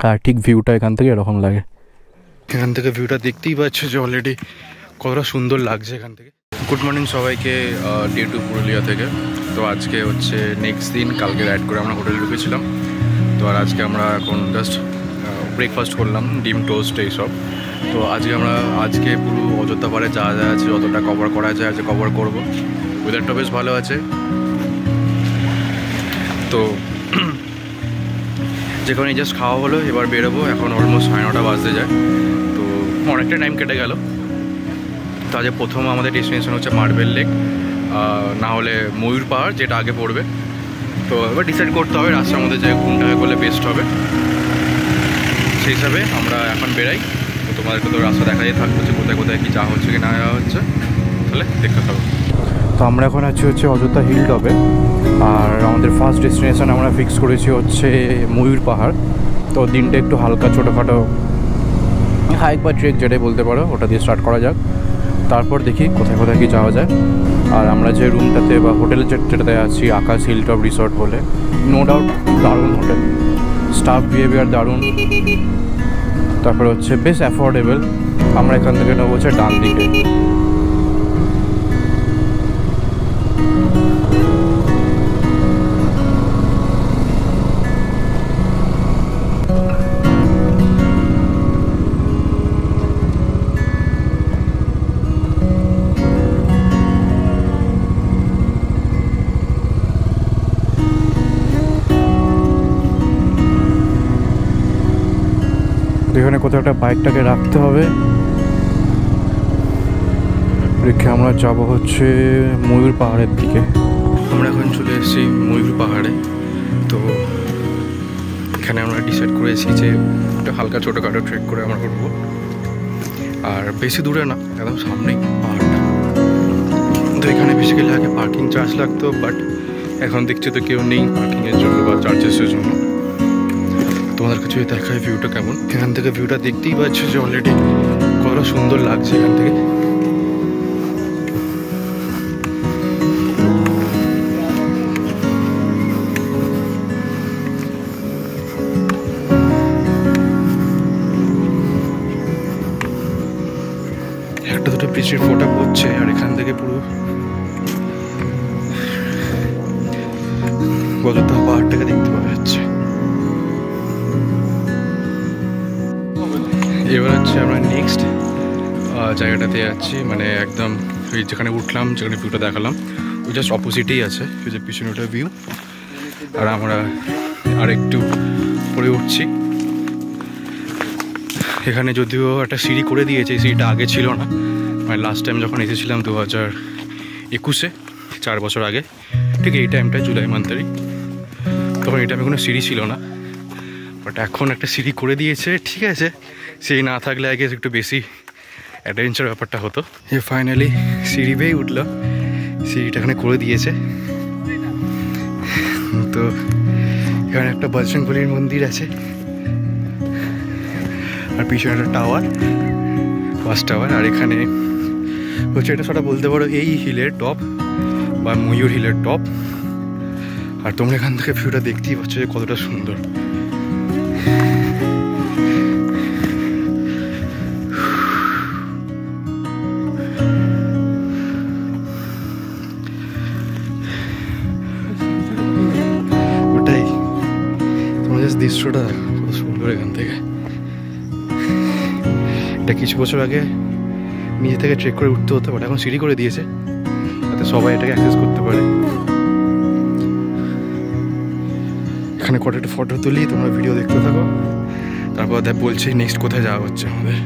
আর ঠিক ভিউটা এখান থেকে এরকম লাগে। এখান থেকে ভিউটা দেখতেই পাচ্ছ যে অলরেডি কতটা সুন্দর লাগছে এখান থেকে। গুড মর্নিং সবাইকে, ডে 2 পুরুলিয়া থেকে। তো আজকে হচ্ছে নেক্সট দিন, কালকে রাইড করে আমরা হোটেলে ঢুকেছিলাম। তো আর আজকে আমরা এখন জাস্ট ব্রেকফাস্ট করলাম, ডিম টোস্ট এইসব। তো আজকে পুরো অযোধ্যা পাহাড়ে যা যা আছে যতটা কভার করা যায় আজকে কভার করবো। ওয়েদারটা বেশ ভালো আছে। তো যেখানে জাস্ট খাওয়া হলো, এবার বেরোবো। এখন অলমোস্ট 9:30 বাজতে যায়, তো অনেকটা টাইম কেটে গেল। তো আজকে প্রথম আমাদের ডেস্টিনেশন হচ্ছে মার্বেল লেক, না হলে ময়ূর পাহাড়, যেটা আগে পড়বে। তো এবার ডিসাইড করতে হবে রাস্তার মধ্যে যে কোনটাকে করলে বেস্ট হবে, সেই হিসাবে আমরা এখন বেরাই। তো তোমাদেরকে তো রাস্তা দেখাই থাকবে যে কোথায় কোথায় কী যাওয়া হচ্ছে কি না যাওয়া হচ্ছে, তাহলে দেখতে থাকবো। তো আমরা এখন আছি হচ্ছে অযোধ্যা হিল টপে, আর আমাদের ফার্স্ট ডেস্টিনেশন আমরা ফিক্স করেছি হচ্ছে ময়ূর পাহাড়। তো দিনটা একটু হালকা ছোটোখাটো হাইক বা ট্রেক যেটাই বলতে পারো, ওটা দিয়ে স্টার্ট করা যাক। তারপর দেখি কোথায় কোথায় কী যাওয়া যায়। আর আমরা যে রুমটাতে বা হোটেলে যেটাতে আছি, আকাশ হিল টপ রিসর্ট বলে, নো ডাউট দারুণ হোটেল, স্টাফ বিহেভিয়ার দারুণ, তারপরে হচ্ছে বেশ অ্যাফোর্ডেবল। আমরা এখান থেকে নেবো হচ্ছে ডান দিকে। এখানে কোথাও একটা বাইকটাকে রাখতে হবে, রেখে আমরা যাব হচ্ছে ময়ূর পাহাড়ের দিকে। আমরা এখন চলে এসেছি ময়ূর পাহাড়ে। তো এখানে আমরা ডিসাইড করেছি যে একটা হালকা ছোটোখাটো ট্রেক করে আমরা উঠবো, আর বেশি দূরে না, একদম সামনেই পাহাড়টা। তো এখানে বেসিক্যালি আগে পার্কিং চার্জ লাগতো, বাট এখন দেখছি তো কেউ নেই পার্কিংয়ের জন্য বা চার্জেসের জন্য। তোমাদের কাছে দেখায় ভিউটা কেমন। এখান থেকে ভিউটা দেখতেই পাচ্ছ যে অলরেডি কতটা সুন্দর লাগছে এখান থেকে। একটা দুটো পিচের ফোটা পড়ছে, আর এখান থেকে পুরো অযোধ্যা পাহাড়টাকে দেখতে পাওয়া যাচ্ছে। এবার হচ্ছে আমরা নেক্সট জায়গাটাতে যাচ্ছি, মানে একদম ওই যেখানে উঠলাম, যেখানে ভিউটা দেখালাম, ওই জাস্ট অপোজিটেই আছে ওই যে পিছনে ওটা ভিউ। আর আমরা আর একটু পরে উঠছি। এখানে যদিও একটা সিঁড়ি করে দিয়েছে, এই সিঁড়িটা আগে ছিল না। মানে লাস্ট টাইম যখন এসেছিলাম 2021-এ, 4 বছর আগে, ঠিক এই টাইমটায় জুলাই মান্থেরই, তখন এই টাইমে কোনো সিঁড়ি ছিল না। বাট এখন একটা সিঁড়ি করে দিয়েছে, ঠিক আছে। সেই না থাকলে আগে একটু বেশি অ্যাডভেঞ্চার ব্যাপারটা হতো। এ ফাইনালি সিঁড়ি বেয়ে উঠলো, সিঁড়িটা এখানে করে দিয়েছে। তো এখানে একটা বজরংবলীর মন্দির আছে, আর পিছনে একটা টাওয়ার, ওয়াচ টাওয়ার। আর এখানে হচ্ছে এটা সেটা বলতে পারো এই হিলের টপ বা ময়ূর হিলের টপ। আর তোমরা এখান থেকে ভিউটা দেখতেই পাচ্ছ যে কতটা সুন্দর। ওটাই, তোমরা জাস্ট দৃশ্যটা কত সুন্দর এখান থেকে। এটা কিছু বছর আগে নিজে থেকে ট্রেক করে উঠতে হতো, বাট এখন সিঁড়ি করে দিয়েছে যাতে সবাই এটাকে অ্যাক্সেস করতে পারে। এখানে কটা ফটো তুলি, তোমরা ভিডিও দেখতে থাকো, তারপর বলছি নেক্সট কোথায় যাওয়া হচ্ছে আমাদের।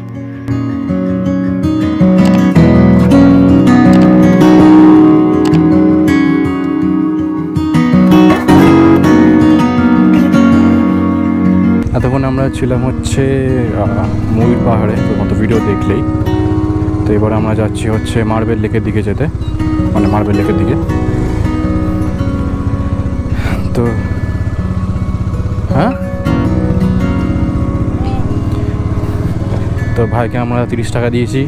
এতক্ষণ আমরা ছিলাম হচ্ছে ময়ূর পাহাড়ে, তো ভিডিও দেখলেই। তো এবার আমরা যাচ্ছি হচ্ছে মার্বেল লেকের দিকে যেতে, মানে মার্বেল লেকের দিকে। তো হ্যাঁ, তো ভাইকে আমরা 30 টাকা দিয়েছি।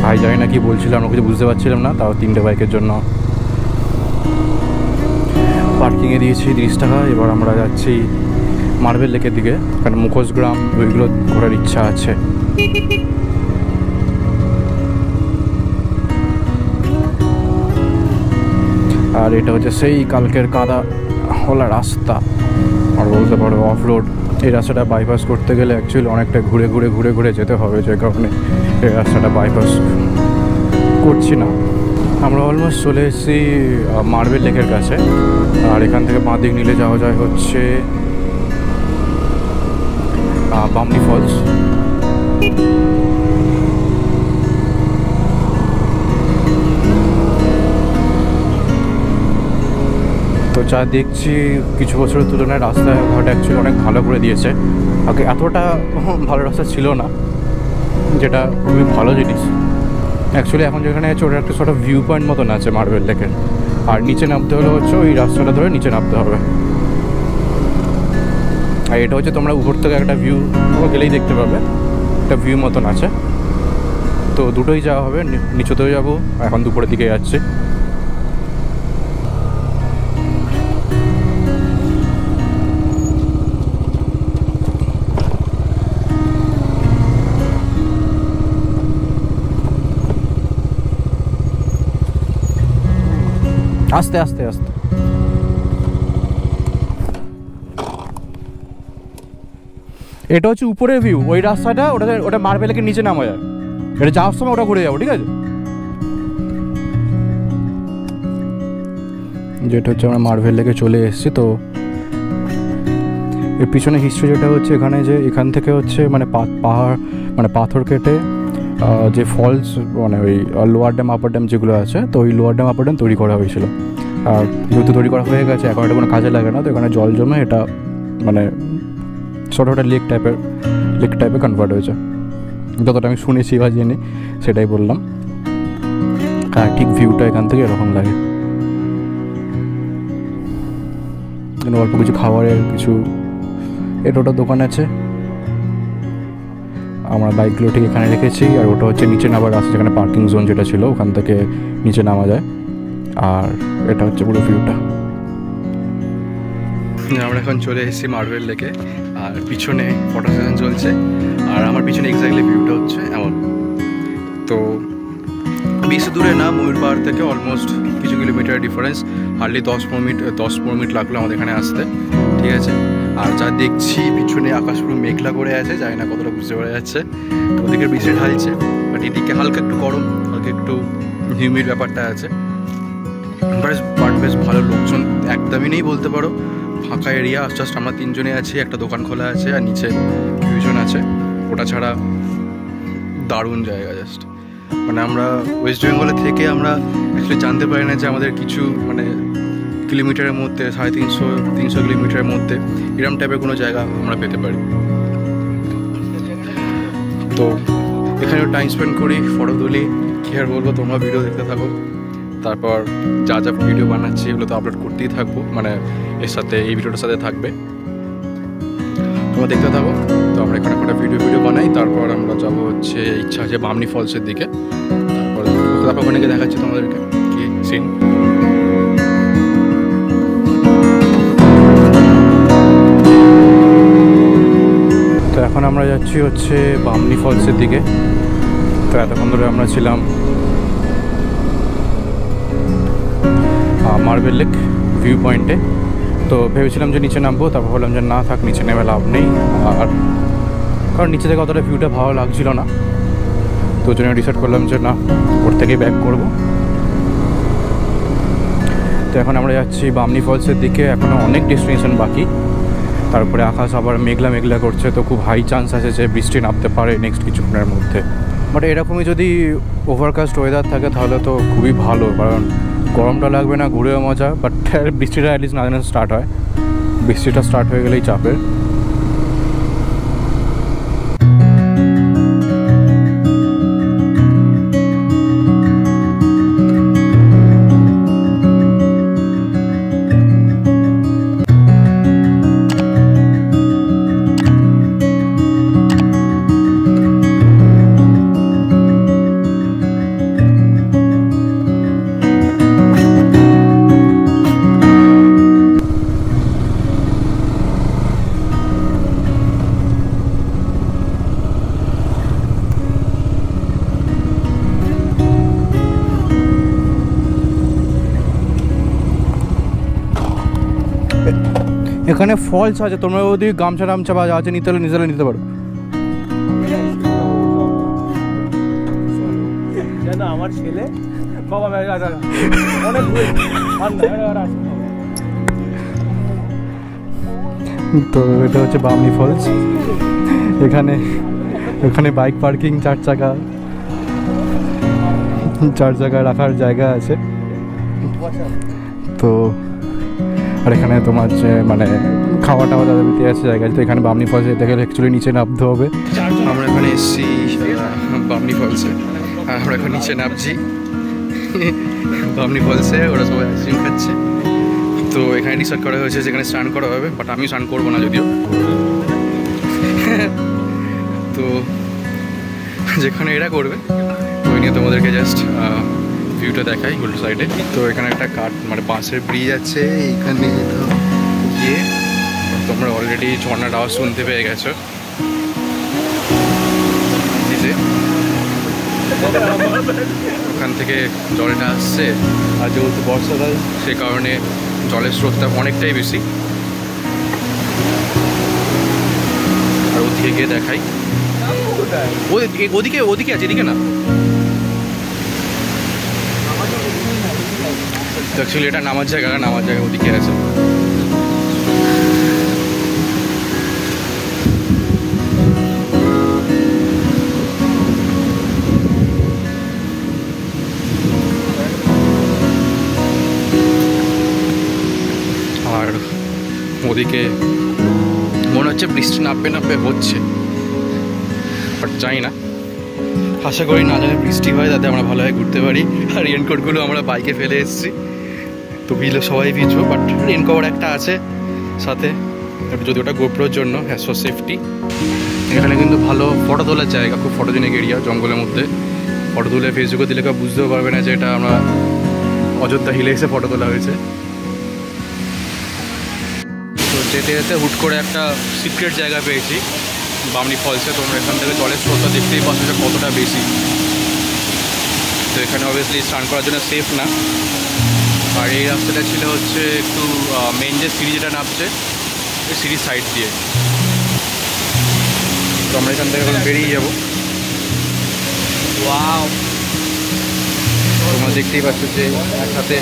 ভাই জানি না কি বলছিল, আমরা কিছু বুঝতে পারছিলাম না। তাও 3টে বাইকের জন্য পার্কিংয়ে দিয়েছি 30 টাকা। এবার আমরা যাচ্ছি মার্বেল লেকের দিকে, কারণ মুখোশগ্রাম ওইগুলো ঘোরার ইচ্ছা আছে। আর এটা হচ্ছে সেই কালকের কাদা ওলা রাস্তা, আর বলতে পারো অফ রোড। এই রাস্তাটা বাইপাস করতে গেলে অ্যাকচুয়ালি অনেকটা ঘুরে ঘুরে ঘুরে ঘুরে যেতে হবে, যে কারণে এই রাস্তাটা বাইপাস করছি না। আমরা অলমোস্ট চলে এসেছি মার্বেল লেকের কাছে, আর এখান থেকে বাঁ দিক নিলে যাওয়া যায় হচ্ছে বামনি ফলস। তো যা দেখছি কিছু বছরের তুলনায় রাস্তাঘাট অ্যাকচুয়ালি অনেক ভালো করে দিয়েছে। আগে এতটা ভালো রাস্তা ছিল না, যেটা খুবই ভালো জিনিস। অ্যাকচুয়ালি এখন যেখানে আছে ওটা একটা সর্ট অফ ভিউ পয়েন্ট মতন আছে মার্বেল লেকের, আর নিচে নামতে হলে হচ্ছে ওই রাস্তাটা ধরে নিচে নামতে হবে। আর এটা হচ্ছে তোমরা উপর থেকে একটা ভিউ গেলেই দেখতে পাবে, একটা ভিউ মতন আছে। তো দুটোই যাওয়া হবে, নিচেতেও যাবো, এখন দুপুরের দিকে যাচ্ছি। আস্তে আস্তে আস্তে। এটা হচ্ছে উপরের ভিউ, ওই রাস্তাটা ওটা মার্বেল লেকের নিচে নামা যায়। এটা যাওয়ার সময় ওটা ঘুরে যাবো, ঠিক আছে? যেটা হচ্ছে আমরা মার্বেল লেকে চলে এসেছি। তো এর পিছনে হিস্ট্রি যেটা হচ্ছে এখানে, যে এখান থেকে হচ্ছে মানে পাহাড় মানে পাথর কেটে যে ফলস মানে ওই লোয়ার ড্যাম আপার ড্যাম যেগুলো আছে, তো ওই লোয়ার ড্যাম আপার ড্যাম তৈরি করা হয়েছিল। আর যেহেতু তৈরি করা হয়ে গেছে, এখন এটা কোনো কাজে লাগে না, তো এখানে জল জমে এটা মানে ছোটো একটা লেক টাইপের কনভার্ট হয়েছে, যতটা আমি শুনেছি বা জেনে সেটাই বললাম। আর ঠিক ভিউটা এখান থেকে এরকম লাগে। অল্প কিছু খাবারের কিছু এটা ওটা দোকান আছে। আমরা বাইকগুলো ঠিক এখানে রেখেছি, আর ওটা হচ্ছে নিচে নামার রাস্তা, যেখানে পার্কিং জোন যেটা ছিল ওখান থেকে নিচে নামা যায়। আর এটা হচ্ছে পুরো ভিউটা। আমরা এখন চলে এসেছি মার্বেল লেকে, আর পিছনে ফটো সেশন চলছে, আর আমার পিছনে এক্স্যাক্টলি ভিউটা হচ্ছে এমন। তো বেশি দূরে না, ময়ূর পাহাড় থেকে অলমোস্ট কিছু কিলোমিটার ডিফারেন্স, হার্ডলি 10-15 মিনিট লাগলো আমাদের এখানে আসতে, ঠিক আছে? আর যা দেখছি পিছনে আকাশ পুরো মেঘলা করে আছে, জানি না কতটা বুঝতে পারা যাচ্ছে। তো ওদিকে বৃষ্টি ঢালছে, বাট এদিকে হালকা একটু গরম, হালকা একটু হিউমিড ব্যাপারটা আছে। বাট বেশ ভালো, লোকজন একদমই নেই বলতে পারো, ফাঁকা এরিয়া। জাস্ট আমরা 3 জনে আছি, একটা দোকান খোলা আছে, আর নিচে 2 জন আছে। ওটা ছাড়া দারুণ জায়গা। জাস্ট মানে আমরা ওয়েস্ট বেঙ্গলে থেকে আমরা অ্যাকচুয়ালি জানতে পারি না যে আমাদের কিছু মানে কিলোমিটারের মধ্যে 350 কিলোমিটারের মধ্যে এরম টাইপের কোনো জায়গা আমরা পেতে পারি। তো এখানেও টাইম স্পেন্ড করি, ফটো তুলি, কী আর বলবো, তোমরা ভিডিও দেখতে থাকো। তারপর যা যা ভিডিও বানাচ্ছি এগুলো তো আপলোড করতেই থাকবো, মানে এর সাথে এই ভিডিওটার সাথে থাকবে, তোমরা দেখতে থাকো। তো আমরা এখানে একটা ভিডিও বানাই, তারপর আমরা যাবো হচ্ছে ইচ্ছা আছে বামনি ফলসের দিকে। তারপর ওখানে গিয়ে দেখাচ্ছি তোমাদেরকে কি সিন। তো এখন আমরা যাচ্ছি হচ্ছে বামনি ফলসের দিকে। তো এতক্ষণ ধরে আমরা ছিলাম মার্বেল লেক ভিউ পয়েন্টে। তো ভেবেছিলাম যে নিচে নামবো, তারপর বললাম যে না থাক, নিচে নেমে লাভ নেই, আর কারণ নিচে থেকে অতটা ভিউটা ভালো লাগছিল না। তো জন্য ডিসাইড করলাম যে না, ওর থেকেই ব্যাক করবো। তো এখন আমরা যাচ্ছি বামনি ফলসের দিকে, এখনও অনেক ডেস্টিনেশন বাকি। তারপরে আকাশ আবার মেঘলা মেঘলা করছে, তো খুব হাই চান্স আছে যে বৃষ্টি নামতে পারে নেক্সট কিছুক্ষণের মধ্যে। বাট এরকমই যদি ওভারকাস্ট ওয়েদার থাকে তাহলে তো খুবই ভালো, কারণ গরমটা লাগবে না, ঘুরেও মজা। বাট বৃষ্টিটা অ্যাটলিস্ট না যেন স্টার্ট হয়, বৃষ্টিটা স্টার্ট হয়ে গেলেই চাপের। এখানে ফলস আছে, তোমরা যদি গামছা টামছা বা আছে নিতে হলে নিতে পারো। আমার ছেলে বাবা তো এটা হচ্ছে বামনি ফলস। এখানে বাইক পার্কিং, 4 চাকা রাখার জায়গা আছে। তো আর এখানে তোমার যে মানে খাওয়া টাওয়া দাদাবিতে আছে জায়গা। তো এখানে বামনি ফলস যেতে গেলে অ্যাকচুয়ালি নিচে নামতে হবে। আমরা এখানে এসেছি বামনি ফলসে, আর আমরা এখন নিচে নামছি বামনি ফলসে। ওরা সবাই আইসক্রিম খাচ্ছে। তো এখানে ডিসাইড করা হয়েছে যেখানে স্নান করা হবে, বাট আমি স্নান করবো না যদিও। তো যেখানে এরা করবে ওই নিয়ে তোমাদেরকে জাস্ট ভিউটা দেখাই উল্টো সাইডে। তো এখানে একটা মানে বাঁশের ব্রিজ আছে এইখানে। তো গিয়ে তোমরা অলরেডি ঝর্ণার আওয়াজ শুনতে পেয়ে গেছো। ওখান থেকে জলটা আসছে, আর যেহেতু বর্ষাকাল সে কারণে জলের স্রোতটা অনেকটাই বেশি। আর ওদিকে গিয়ে দেখাই, ওদিকে আছে, এদিকে না। অ্যাকচুয়ালি এটা নামার জায়গা ওদিকে আছে। আর ওদিকে মনে হচ্ছে বৃষ্টি নামবে হচ্ছে, বাট জানি না। আশা করি না জানি বৃষ্টি হয়, যাতে আমরা ভালোভাবে ঘুরতে পারি। আর রেনকোটগুলো আমরা বাইকে ফেলে এসেছি, তো ভিজলে সবাই ভিজবো, বাট রেন কভার একটা আছে সাথে, যদি ওটা গোপ্রোর জন্য, হ্যাঁ, ফর সেফটি। এখানে কিন্তু ভালো ফটো তোলার জায়গা, খুব ফটোজেনিক এরিয়া, জঙ্গলের মধ্যে। ফটো তুলে ফেসবুকে দিলে কেউ বুঝতেও পারবে না যে এটা আমরা অযোধ্যা হিলে এসে ফটো তোলা হয়েছে। তো যেতে যেতে হুট করে একটা সিক্রেট জায়গা পেয়েছি বামনি ফলসে। তোমরা এখান থেকে জলের স্রোতটা দেখতেই পাচ্ছ যে কতটা বেশি। তো এখানে অবভিয়াসলি স্নান করার জন্য সেফ না। আর এই রাস্তাটা ছিল হচ্ছে একটু মেন যে সিঁড়ি যেটা নামছে ওই সিঁড়ির সাইড দিয়ে। তো আমরা এখান থেকে এখন বেরিয়ে যাবো। ওয়াও, তোমরা দেখতেই পাচ্ছ যে একসাথে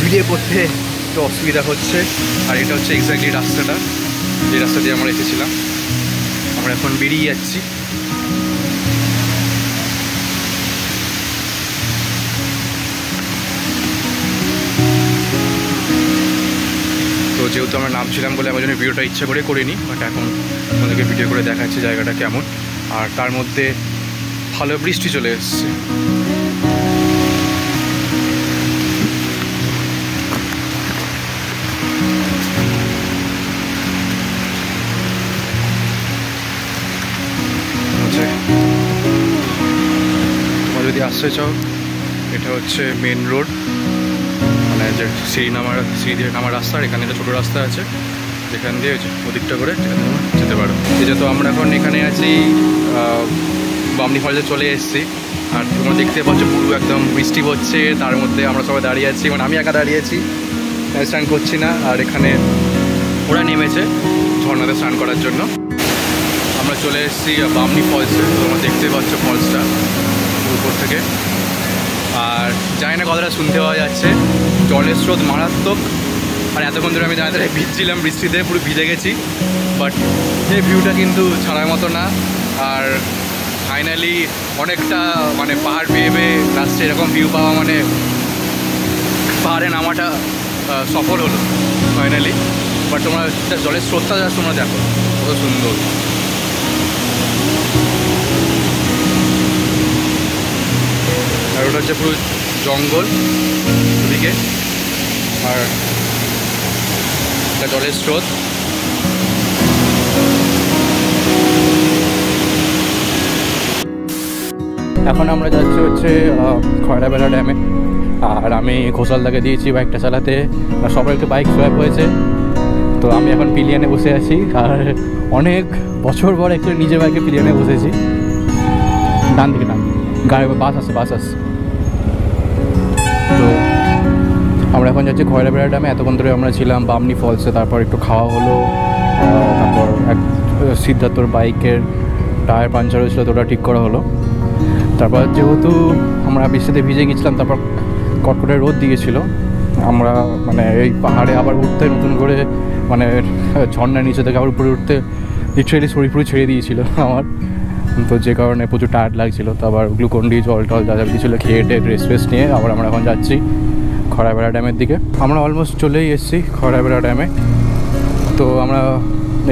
ভিডিও করতে একটু অসুবিধা হচ্ছে। আর এটা হচ্ছে এক্স্যাক্টলি রাস্তাটা, যে রাস্তা দিয়ে আমরা এসেছিলাম। আমরা এখন বেরিয়ে যাচ্ছি। তো যেহেতু আমরা নামছিলাম বলে আমার জন্য ভিডিওটা ইচ্ছা করে করিনি, বাট এখন আমাদেরকে ভিডিও করে দেখাচ্ছি জায়গাটা কেমন। আর তার মধ্যে ভালো বৃষ্টি চলে এসছে। তোমরা যদি আসতে চাও, এটা হচ্ছে মেন রোড, মানে যে সিঁড়ি দিয়ে নামার রাস্তা। আর এখানে একটা ছোটো রাস্তা আছে যেখান দিয়ে ওদিকটা করে যেতে পারো। যেহেতু আমরা এখন এখানে আছি বামনি ফলসে চলে এসেছি। আর তোমরা দেখতে পাচ্ছ পুরো একদম বৃষ্টি হচ্ছে, তার মধ্যে আমরা সবাই দাঁড়িয়ে আছি। মানে আমি একা দাঁড়িয়ে আছি, স্নান করছি না। আর এখানে ওরা নেমেছে ঝর্ণাতে স্নান করার জন্য। আমরা চলে এসেছি বামনি ফলসে। তোমরা দেখতে পাচ্ছ ফলসটা উপর থেকে। আর জানি না কতটা শুনতে পাওয়া যাচ্ছে, জলের স্রোত মারাত্মক। আর এতক্ষণ ধরে আমি দাঁড়িয়ে ভিজছিলাম, বৃষ্টিতে পুরো ভিজে গেছি। বাট এই ভিউটা কিন্তু ছাড়ার মতো না। আর ফাইনালি অনেকটা মানে পাহাড় পেয়ে লাস্টে এরকম ভিউ পাওয়া, মানে পাহাড়ে নামাটা সফল হলো ফাইনালি। বাট তোমরা জলের স্রোতটা যা তোমরা দেখো কত সুন্দর। আর ওটা হচ্ছে পুরো জঙ্গল ওদিকে, আর একটা জলের স্রোত। এখন আমরা যাচ্ছি হচ্ছে খয়রাবেলা ড্যামে। আর আমি ঘোষালদাকে দিয়েছি বাইকটা চালাতে। আর সবার একটু বাইক সোয়াপ হয়েছে, তো আমি এখন পিলিয়ানে বসে আছি। আর অনেক বছর পর একটু নিজের বাইকে পিলিয়ানে বসেছি। ডান দিকে গাড়ি বাস আসছে। তো আমরা এখন যাচ্ছি খয়রাবেড়া ড্যামে। এতক্ষণ ধরে আমরা ছিলাম বামনি ফলসে, তারপর একটু খাওয়া হলো, তারপর এক সিদ্ধার্থর বাইকের টায়ার পাঞ্চার হয়েছিল, তো ওটা ঠিক করা হলো। তারপর যেহেতু আমরা বৃষ্টিতে ভিজে গেছিলাম, তারপর কটকটে রোদ দিয়েছিল, আমরা মানে এই পাহাড়ে আবার উঠতে নতুন করে মানে ঝর্ণার নিচে থেকে আবার উপরে উঠতে লিটারেলি শরীর পুরো ছেড়ে দিয়েছিল আমার, তো যে কারণে প্রচুর টায়ার্ড লাগছিলো। তো আবার গ্লুকন্ডি জল টল যা যা দিয়েছিলো খেয়ে রেস্ট ফেস্ট নিয়ে আবার আমরা এখন যাচ্ছি খয়রাবেড়া ড্যামের দিকে। আমরা অলমোস্ট চলেই এসেছি খয়রাবেড়া ড্যামে। তো আমরা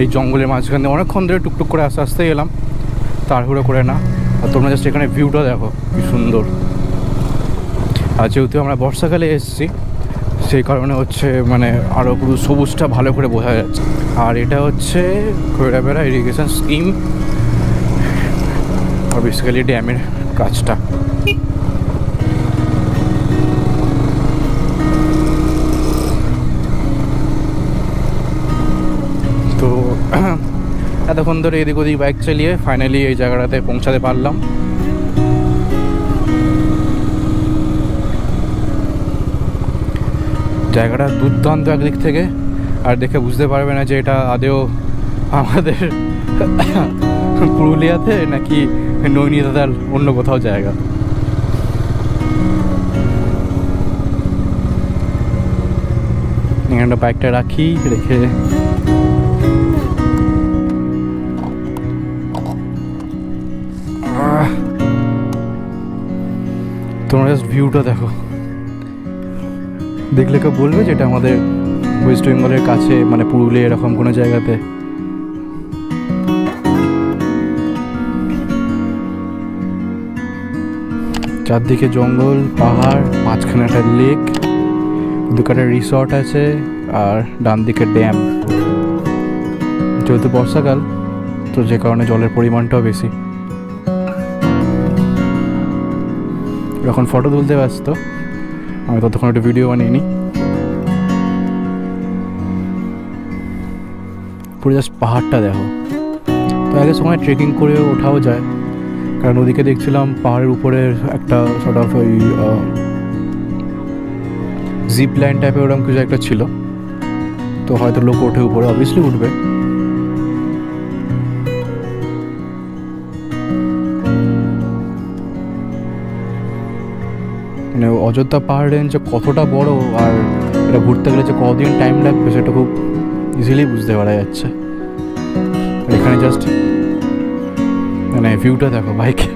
এই জঙ্গলের মাঝখানে অনেকক্ষণ ধরে টুকটুক করে আস্তে আস্তে এলাম, তাড়াহুড়ো করে না। আর তোমরা জাস্ট এখানে ভিউটা দেখো কি সুন্দর। আর যেহেতু আমরা বর্ষাকালে এসেছি সেই কারণে হচ্ছে মানে আরও পুরো সবুজটা ভালো করে বোঝা যাচ্ছে। আর এটা হচ্ছে খয়রাবেড়া ইরিগেশন স্কিম, আর বেসিক্যালি ড্যামের কাজটা। তো এতক্ষণ ধরে এদিক ওদিক বাইক চালিয়ে ফাইনালি এই জায়গাটাতে পৌঁছাতে পারলাম। জায়গাটা দুর্দান্ত একদিক থেকে, আর দেখে বুঝতে পারবে না যে এটা আদেও আমাদের পুরুলিয়াতে নাকি নৈনিতাল অন্য কোথাও জায়গা। এখানে বাইকটা রাখি, রেখে তোমরা জাস্ট ভিউটা দেখো, দেখলে কেউ বলবে যে এটা আমাদের ওয়েস্ট বেঙ্গলের কাছে মানে পুরুলিয়া এরকম কোনো জায়গাতে। চারদিকে জঙ্গল, পাহাড়, মাঝখানে একটা লেক, দুখানে রিসর্ট আছে, আর ডান দিকে ড্যাম। যেহেতু বর্ষাকাল তো যে কারণে জলের পরিমাণটাও বেশি। এখন ফটো তুলতে ব্যস্ত, আমি ততক্ষণ একটা ভিডিও বানিয়ে নিই। পুরো জাস্ট পাহাড়টা দেখো। তো আগে সময় ট্রেকিং করে ওঠাও যায়, কারণ ওদিকে দেখছিলাম পাহাড়ের উপরে একটা সর্ট অফ ওই জিপ লাইন টাইপের ওরকম কিছু একটা ছিল, তো হয়তো লোক ওঠে উপরে, অবভিয়াসলি উঠবে। মানে অযোধ্যা পাহাড় রেঞ্জ যে কতটা বড় আর এটা ঘুরতে গেলে যে কদিন টাইম লাগবে সেটা খুব ইজিলি বুঝতে পারা যাচ্ছে। এখানে জাস্ট মানে ভিউটা দেখো বাইকে।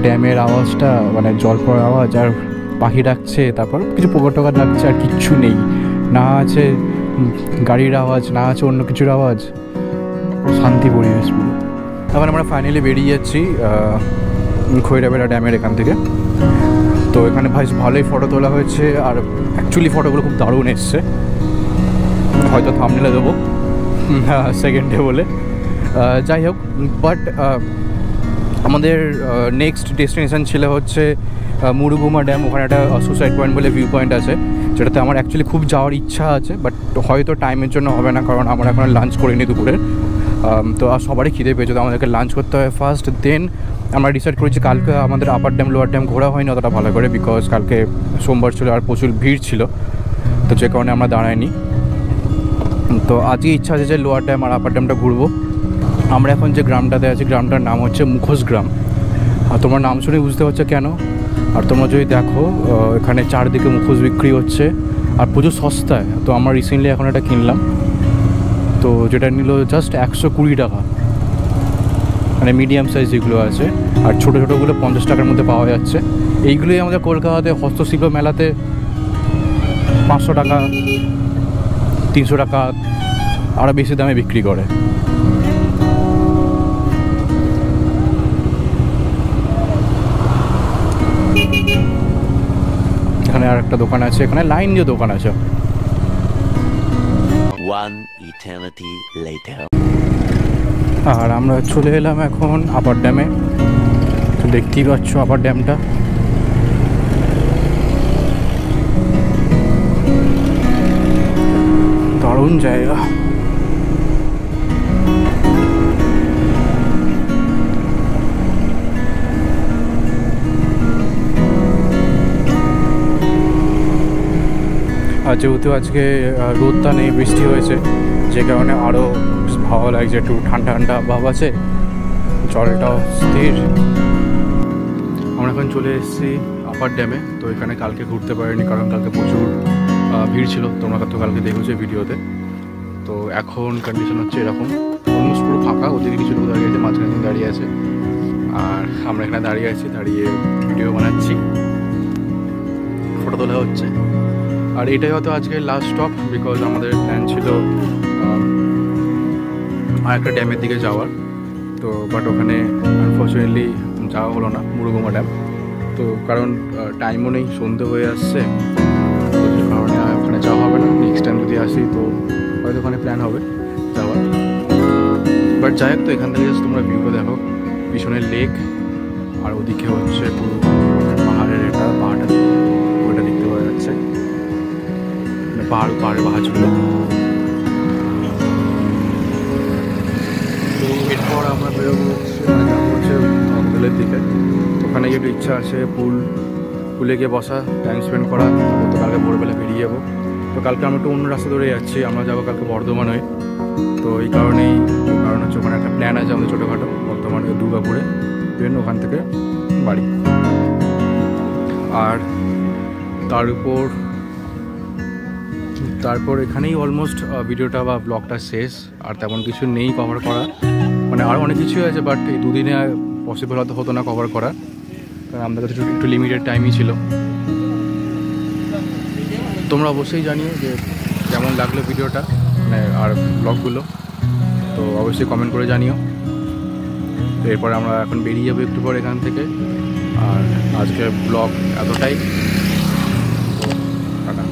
ড্যামের আওয়াজটা মানে জল পড়ার আওয়াজ, আর পাখি ডাকছে, তারপর কিছু পোকা টোকা ডাকছে, আর কিচ্ছু নেই, না আছে গাড়ির আওয়াজ, না আছে অন্য কিছুর আওয়াজ, শান্তি পরিবেশ পুরো। এখন আমরা ফাইনালি বেরিয়ে যাচ্ছি খয়রাবেড়া ড্যামের এখান থেকে। তো এখানে ভালোই ফটো তোলা হয়েছে, আর অ্যাকচুয়ালি ফটোগুলো খুব দারুণ এসছে, হয়তো থাম্বনেলে দেবো সেকেন্ডে বলে। যাই হোক, বাট আমাদের নেক্সট ডেস্টিনেশন ছিল হচ্ছে মুরুগুমা ড্যাম। ওখানে একটা সুসাইড পয়েন্ট বলে ভিউ পয়েন্ট আছে, যেটাতে আমার অ্যাকচুয়ালি খুব যাওয়ার ইচ্ছা আছে, বাট হয়তো টাইমের জন্য হবে না, কারণ আমরা এখন লাঞ্চ করিনি দুপুরের। তো আর সবারই খিদে পেয়েছে, তো আমাদেরকে লাঞ্চ করতে হয় ফার্স্ট। দেন আমরা ডিসাইড করেছি কালকে আমাদের আপার ড্যাম লোয়ার ড্যাম ঘোরা হয়নি অতটা ভালো করে, বিকজ কালকে সোমবার ছিল আর প্রচুর ভিড় ছিল, তো যে কারণে আমরা দাঁড়াইনি। তো আজকে ইচ্ছা আছে যে লোয়ার ড্যাম আর আপার ড্যামটা ঘুরবো। আমরা এখন যে গ্রামটাতে আছি, গ্রামটার নাম হচ্ছে মুখোশ গ্রাম। আর তোমার নাম শুনে বুঝতে পারছো কেন। আর তোমরা যদি দেখো এখানে চারদিকে মুখোশ বিক্রি হচ্ছে আর প্রচুর সস্তায়। তো আমরা রিসেন্টলি এখন এটা কিনলাম, তো যেটা নিল জাস্ট 120 টাকা, মানে মিডিয়াম সাইজ যেগুলো আছে, আর ছোটো ছোটোগুলো 50 টাকার মধ্যে পাওয়া যাচ্ছে। এইগুলোই আমাদের কলকাতাতে হস্তশিল্প মেলাতে 500 টাকা 300 টাকা আরও বেশি দামে বিক্রি করে। এখানে আর একটা দোকান আছে, এখানে লাইন দিয়ে দোকান আছে। আর আমরা চলে এলাম এখন আপার ড্যামে। তো দেখতেই পাচ্ছ আপার ড্যামটা, দারুণ জায়গা। আর যেহেতু আজকে রোদটা নেই, বৃষ্টি হয়েছে, যে কারণে আরও ভালো লাগছে, একটু ঠান্ডা ঠান্ডা ভাব আছে, জলটাও স্থির। আমরা এখন চলে এসেছি আপার ড্যামে। তো এখানে কালকে ঘুরতে পারিনি, কারণ কালকে প্রচুর ভিড় ছিল, তোমরা তো কালকে দেখেছো ভিডিওতে। তো এখন কন্ডিশন হচ্ছে এরকম, অলমোস্ট পুরো ফাঁকা, ওদিকে কিছু লোক দাঁড়িয়ে আছে, মাঝখানে দাঁড়িয়ে আছে, আর আমরা এখানে দাঁড়িয়ে আছি, দাঁড়িয়ে ভিডিও বানাচ্ছি, ফটো তোলা হচ্ছে। আর এটাই হয়তো আজকে লাস্ট স্টপ, বিকজ আমাদের প্ল্যান ছিল আর একটা ড্যামের দিকে যাওয়ার। তো বাট ওখানে আনফর্চুনেটলি যাওয়া হলো না, মুরুগুমা ড্যাম। তো কারণ টাইমও নেই, সন্ধে হয়ে আসছে, তো যে কারণে ওখানে যাওয়া হবে না। নেক্সট টাইম যদি আসি তো হয়তো ওখানে প্ল্যান হবে যাওয়ার। বাট যাই হোক, তো এখান থেকে জাস্ট তোমরা ভিউটা দেখো, পিছনের লেক, আর ওদিকে হচ্ছে পুরো পাহাড়ের পাহাড়টা ওইটা দেখতে পাওয়া যাচ্ছে, পাহাড়ের পাহাড়গুলো। তো এরপর আমরা বেরোবো হচ্ছে হোটেলের দিকে। ওখানে গিয়ে একটু ইচ্ছা আছে পুলে গিয়ে বসা, টাইম স্পেন্ড করা। তো কালকে ভোরবেলা বেরিয়ে যাবো। তো কালকে আমরা একটু অন্য রাস্তা ধরে যাচ্ছি, আমরা যাবো কালকে বর্ধমান হয়ে। তো এই কারণেই, কারণ হচ্ছে ওখানে একটা প্ল্যান আছে আমাদের ছোটোখাটো, বর্ধমানে দুর্গাপুরে, দেন ওখান থেকে বাড়ি। আর তারপর এখানেই অলমোস্ট ভিডিওটা বা ব্লগটা শেষ। আর তেমন কিছু নেই কভার করা, মানে আরও অনেক কিছুই আছে, বাট এই দুদিনে পসিবল হতো না কভার করা, কারণ আমাদের কাছে একটু লিমিটেড টাইমই ছিল। তোমরা অবশ্যই জানিও যে কেমন লাগলো ভিডিওটা, মানে আর ব্লগগুলো, তো অবশ্যই কমেন্ট করে জানিও। তো এরপরে আমরা এখন বেরিয়ে যাবো একটু পর এখান থেকে। আর আজকে ব্লগ এতটাই, টাটা।